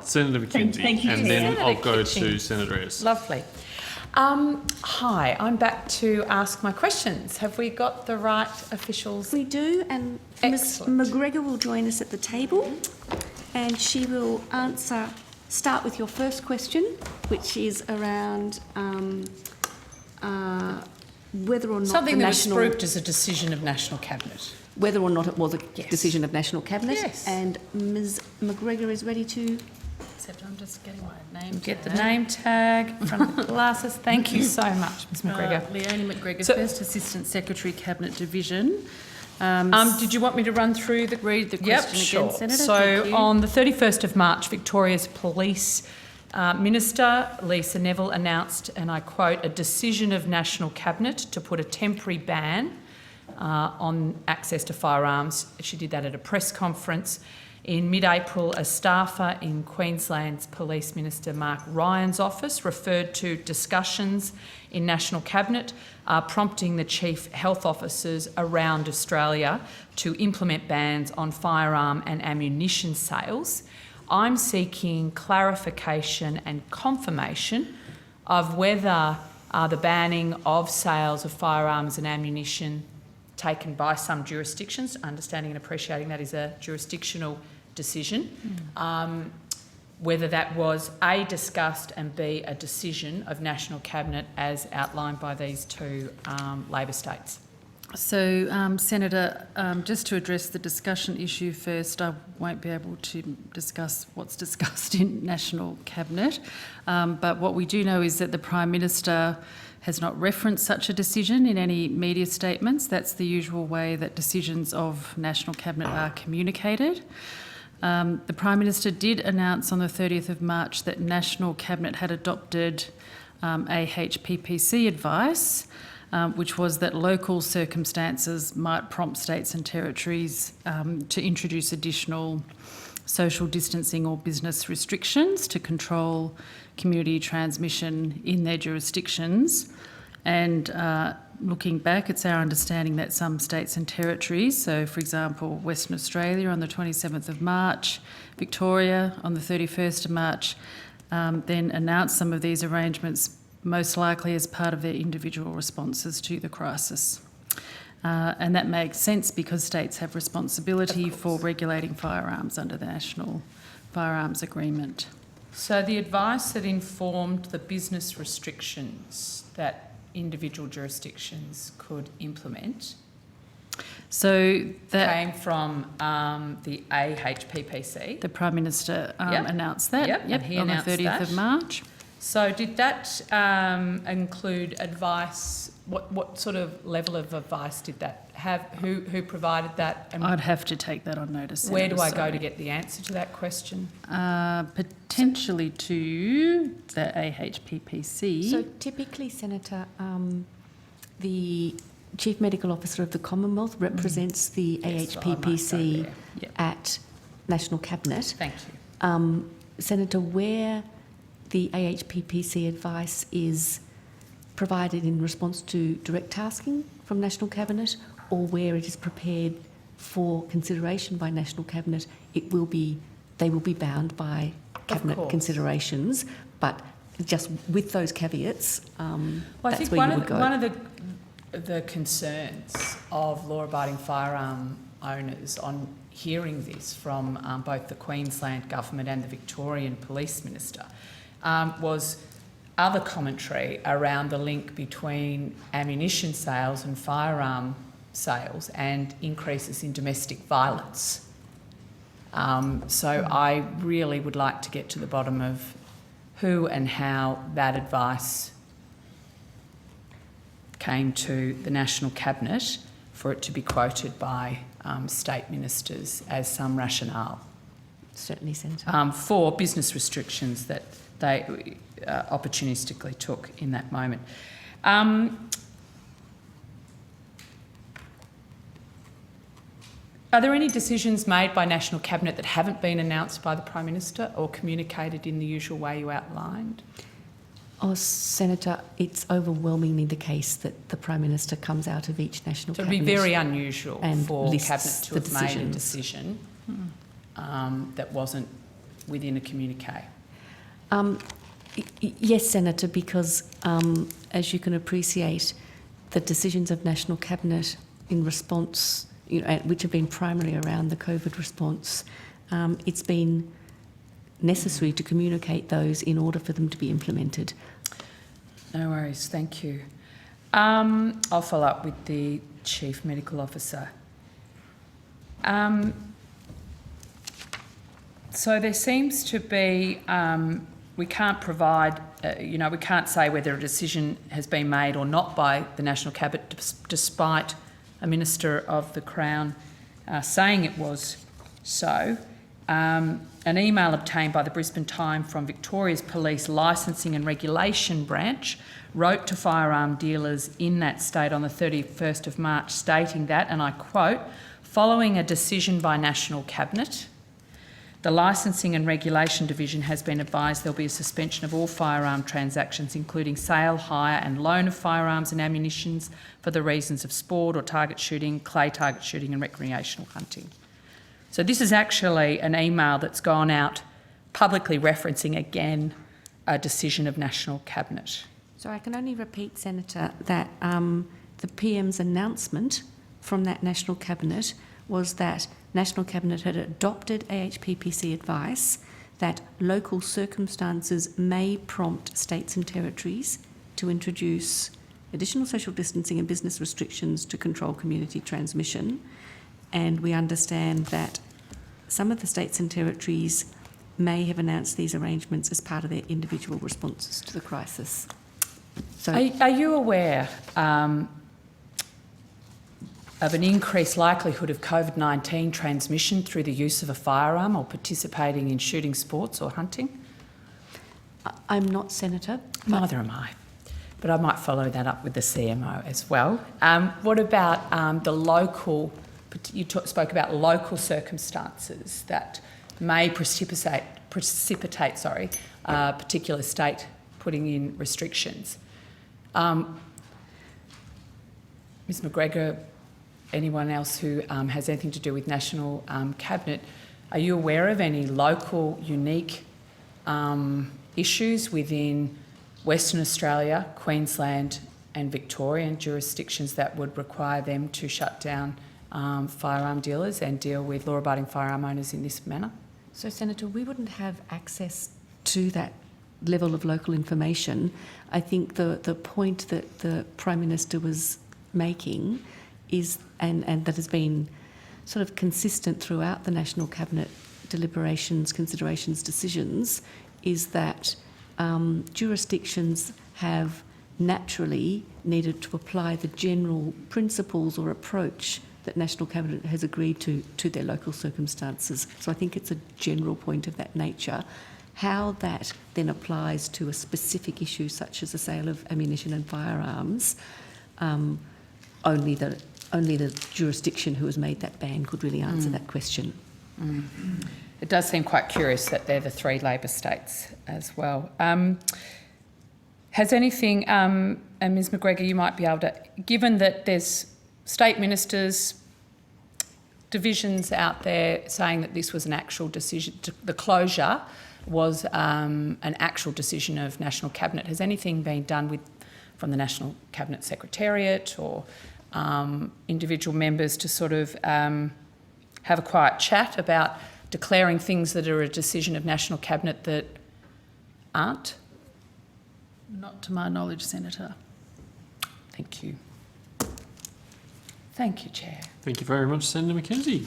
Senator McKenzie, Thank you, and Chair. then Senator I'll go Kitching. to Senator Ayres. Lovely. Hi, I'm back to ask my questions. Have we got the right officials? We do, and Ms Excellent. McGregor will join us at the table, and she will start with your first question, which is around whether or not Something the that was national... spruiked as a decision of National Cabinet. Whether or not it was a Yes. decision of National Cabinet. Yes. And Ms McGregor is ready to... Except I'm just getting my name Get the name tag from the glasses. Thank you so much, Ms McGregor. Leonie McGregor, So- First Assistant Secretary, Cabinet Division. Did you want me to run through the... Read the Yep, question sure. again, Senator. So Thank you. on the 31st of March, Victoria's Police Minister Lisa Neville announced, and I quote, a decision of National Cabinet to put a temporary ban on access to firearms. She did that at a press conference. In mid-April, a staffer in Queensland's Police Minister Mark Ryan's office referred to discussions in National Cabinet prompting the Chief Health Officers around Australia to implement bans on firearm and ammunition sales. I'm seeking clarification and confirmation of whether the banning of sales of firearms and ammunition taken by some jurisdictions, understanding and appreciating that is a jurisdictional decision, whether that was A, discussed, and B, a decision of National Cabinet as outlined by these two Labor states. So, Senator, just to address the discussion issue first, I won't be able to discuss what's discussed in National Cabinet, but what we do know is that the Prime Minister has not referenced such a decision in any media statements. That's the usual way that decisions of National Cabinet are communicated. The Prime Minister did announce on the 30th of March that National Cabinet had adopted AHPPC advice, which was that local circumstances might prompt states and territories to introduce additional social distancing or business restrictions to control community transmission in their jurisdictions. And looking back, it's our understanding that some states and territories, so for example, Western Australia on the 27th of March, Victoria on the 31st of March, then announced some of these arrangements most likely as part of their individual responses to the crisis. And that makes sense because states have responsibility for regulating firearms under the National Firearms Agreement. So the advice that informed the business restrictions that individual jurisdictions could implement So that came from the AHPPC. the Prime Minister Yep. announced that and he on the announced 30th that. of March. So did that include advice? What sort of level of advice did that have? Who provided that? And I'd have to take that on notice. where Senator, do I go sorry. to get the answer to that question? Potentially to the AHPPC. So typically, Senator, the Chief Medical Officer of the Commonwealth represents the Yes, so I might go AHPPC there. Yep. at National Cabinet. Thank you. Senator, where the AHPPC advice is provided in response to direct tasking from National Cabinet, or where it is prepared for consideration by National Cabinet, they will be bound by Cabinet course. considerations, but just with those caveats, Well, I that's think where you would go. one of the concerns of law-abiding firearm owners on hearing this from both the Queensland Government and the Victorian Police Minister was other commentary around the link between ammunition sales and firearm sales and increases in domestic violence. So I really would like to get to the bottom of who and how that advice came to the National Cabinet for it to be quoted by state ministers as some rationale Certainly, Senator. for business restrictions that they opportunistically took in that moment. Are there any decisions made by National Cabinet that haven't been announced by the Prime Minister or communicated in the usual way you outlined? Oh, Senator, it's overwhelmingly the case that the Prime Minister comes out of each National So it Cabinet. would be very unusual and for lists Cabinet to the have made a decisions. decision that wasn't within a communique? Yes, Senator, because as you can appreciate, the decisions of National Cabinet in response, which have been primarily around the COVID response, it's been necessary to communicate those in order for them to be implemented. No worries, thank you. I'll follow up with the Chief Medical Officer. So there seems to be, we can't provide, we can't say whether a decision has been made or not by the National Cabinet, despite a Minister of the Crown saying it was so. An email obtained by the Brisbane Times from Victoria's Police Licensing and Regulation Branch wrote to firearm dealers in that state on the 31st of March stating that, and I quote, "Following a decision by National Cabinet, the Licensing and Regulation Division has been advised there will be a suspension of all firearm transactions, including sale, hire and loan of firearms and ammunition for the reasons of sport or target shooting, clay target shooting and recreational hunting." So this is actually an email that's gone out publicly referencing again a decision of National Cabinet. So I can only repeat, Senator, that the PM's announcement from that National Cabinet was that National Cabinet had adopted AHPPC advice that local circumstances may prompt states and territories to introduce additional social distancing and business restrictions to control community transmission. And we understand that some of the states and territories may have announced these arrangements as part of their individual responses to the crisis. So, are you aware of an increased likelihood of COVID-19 transmission through the use of a firearm or participating in shooting sports or hunting? I'm not, Senator. Neither am I. But I might follow that up with the CMO as well. What about the local... You spoke about local circumstances that may precipitate a particular state putting in restrictions. Ms McGregor, anyone else who has anything to do with National Cabinet, are you aware of any local unique issues within Western Australia, Queensland and Victorian jurisdictions that would require them to shut down firearm dealers and deal with law-abiding firearm owners in this manner? So, Senator, we wouldn't have access to that level of local information. I think the point that the Prime Minister was making is, and that has been sort of consistent throughout the National Cabinet deliberations, considerations, decisions, is that jurisdictions have naturally needed to apply the general principles or approach that National Cabinet has agreed to their local circumstances. So I think it's a general point of that nature. How that then applies to a specific issue such as the sale of ammunition and firearms, only the jurisdiction who has made that ban could really answer that question. It does seem quite curious that they're the three Labor states as well. Has anything, and Ms McGregor, you might be able to, given that there's state ministers, divisions out there saying that this was an actual decision, the closure was an actual decision of National Cabinet, has anything been done from the National Cabinet Secretariat or individual members to sort of have a quiet chat about declaring things that are a decision of National Cabinet that aren't? Not to my knowledge, Senator. Thank you. Thank you, Chair. Thank you very much, Senator Mackenzie.